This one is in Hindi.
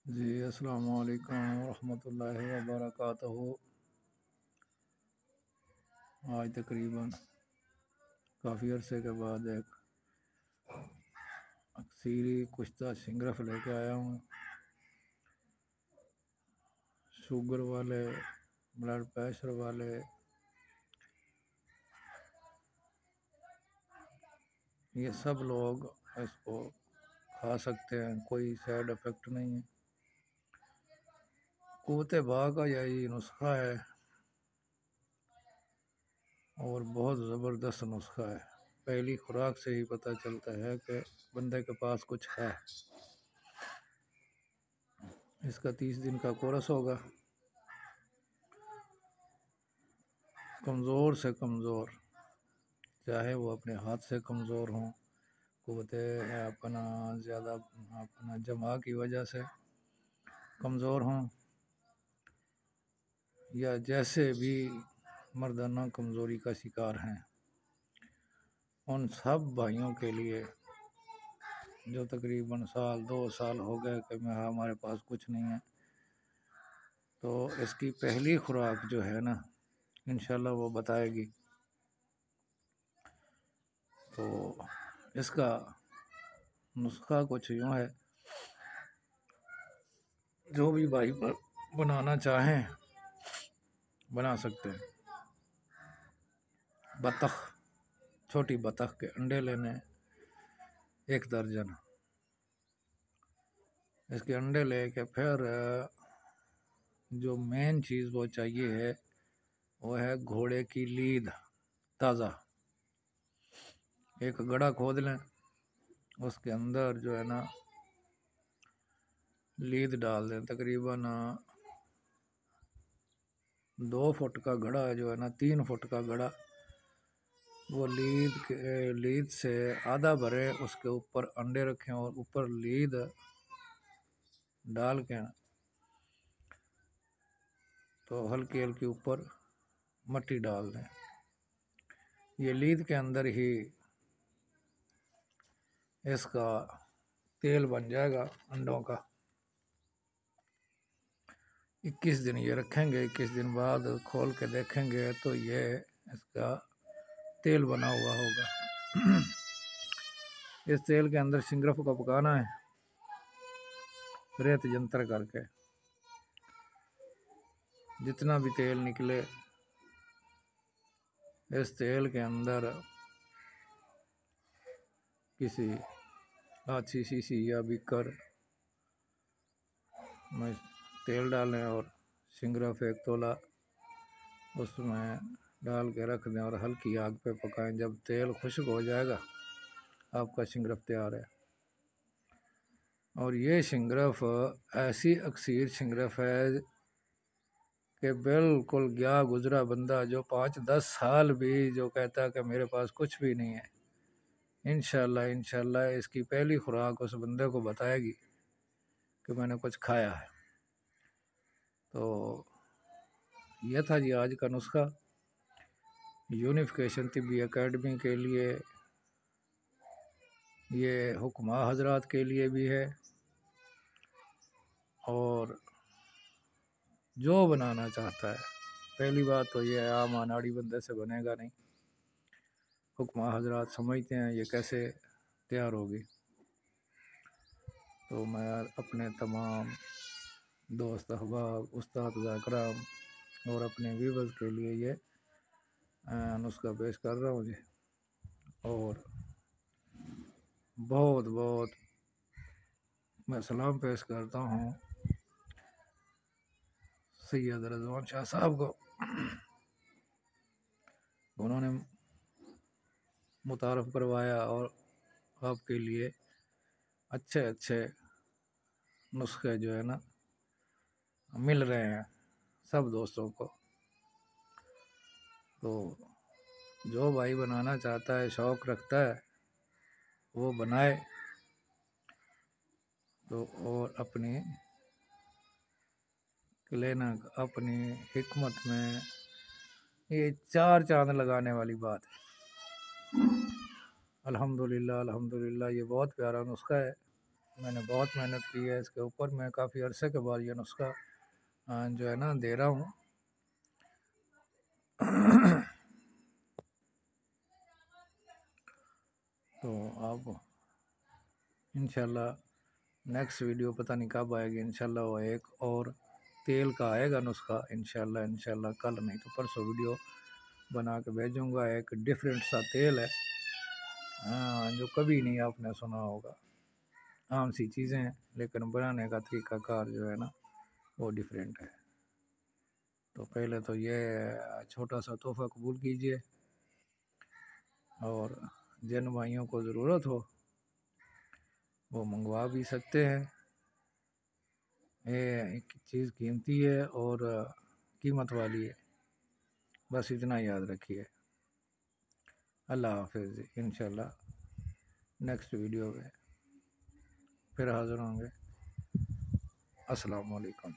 जी, अस्सलाम वालेकुम रहमतुल्लाहि व बरकातहू। आज तकरीबन काफ़ी अरसे के बाद एक अक्सीरी कुश्ता सिंगरफ लेके आया हूँ। शुगर वाले, ब्लड प्रेशर वाले, ये सब लोग इसको खा सकते हैं, कोई साइड इफ़ेक्ट नहीं है। क़ुव्वत बा का यही नुस्खा है और बहुत ज़बरदस्त नुस्खा है। पहली खुराक से ही पता चलता है कि बंदे के पास कुछ है। इसका 30 दिन का कोर्स होगा। कमज़ोर से कमज़ोर, चाहे वो अपने हाथ से कमज़ोर हों, क़ुव्वत अपना ज़्यादा अपना जमा की वजह से कमज़ोर हों, या जैसे भी मर्दाना कमज़ोरी का शिकार हैं, उन सब भाइयों के लिए जो तकरीबन साल 2 साल हो गए कि हमारे पास कुछ नहीं है, तो इसकी पहली खुराक जो है ना, इंशाल्लाह वो बताएगी। तो इसका नुस्खा कुछ यूँ है, जो भी भाई बनाना चाहें बना सकते हैं। बतख, छोटी बतख के अंडे लेने 1 दर्जन। इसके अंडे लेके फिर जो मेन चीज़ वो चाहिए है वो है घोड़े की लीद ताज़ा। एक गड़ा खोद लें, उसके अंदर जो है ना लीद डाल दें। तकरीबन 2 फुट का गड़ा जो है ना, 3 फुट का गड़ा, वो लीद से आधा भरे, उसके ऊपर अंडे रखें और ऊपर लीद डाल के तो हल्की हल्की ऊपर मट्टी डाल दें। ये लीद के अंदर ही इसका तेल बन जाएगा अंडों का। 21 दिन ये रखेंगे, 21 दिन बाद खोल के देखेंगे तो ये इसका तेल बना हुआ होगा। इस तेल के अंदर सिंगरफ को पकाना है रेत जंतर करके। जितना भी तेल निकले इस तेल के अंदर किसी अच्छी शीशी या बीकर में तेल डालें और सिंगरफ 1 तोला उसमें डाल के रख दें और हल्की आग पे पकाएं। जब तेल खुश्क हो जाएगा आपका सिंगरफ तैयार है। और ये सिंगरफ ऐसी अक्सीर सिंगरफ है कि बिल्कुल गया गुजरा बंदा जो 5-10 साल भी जो कहता है कि मेरे पास कुछ भी नहीं है, इंशाल्लाह इसकी पहली खुराक उस बंदे को बताएगी कि मैंने कुछ खाया है। तो यह था जी आज का नुस्खा। यूनिफिकेशन तिब्बी एकेडमी के लिए, ये हुक्मा हजरात के लिए भी है, और जो बनाना चाहता है। पहली बात तो ये आम अनाड़ी बंदे से बनेगा नहीं, हुक्मा हजरात समझते हैं ये कैसे तैयार होगी। तो मैं अपने तमाम दोस्त अहबाब, उस्ताद कराम और अपने व्यूवर्स के लिए ये नुस्खा पेश कर रहा हूँ जी। और बहुत बहुत मैं सलाम पेश करता हूँ सैयद रज़वान शाह साहब को। उन्होंने मुतारफ़ करवाया और आपके लिए अच्छे अच्छे नुस्खे जो है ना मिल रहे हैं सब दोस्तों को। तो जो भाई बनाना चाहता है, शौक़ रखता है, वो बनाए। तो और अपनी लेना अपनी हिकमत में ये 4 चांद लगाने वाली बात है। अल्हम्दुलिल्लाह अल्हम्दुलिल्लाह, ये बहुत प्यारा नुस्खा है। मैंने बहुत मेहनत की है इसके ऊपर। मैं काफ़ी अरसे के बाद ये नुस्खा जो है ना दे रहा हूँ। तो आप इंशाल्लाह नेक्स्ट वीडियो पता नहीं कब आएगी, इंशाल्लाह वो एक और तेल का आएगा नुस्खा इंशाल्लाह कल नहीं तो परसों वीडियो बना के भेजूँगा। एक डिफरेंट सा तेल है, हाँ, जो कभी नहीं आपने सुना होगा। आम सी चीज़ें हैं लेकिन बनाने का तरीक़ाकार जो है ना वो डिफरेंट है। तो पहले तो ये छोटा सा तोहफ़ा कबूल कीजिए, और जिन भाइयों को ज़रूरत हो वो मंगवा भी सकते हैं। ये एक चीज़ कीमती है और कीमत वाली है, बस इतना याद रखिए। अल्लाह हाफ़िज़। इंशाल्लाह नेक्स्ट वीडियो में फिर हाज़िर होंगे। अस्सलाम वालेकुम।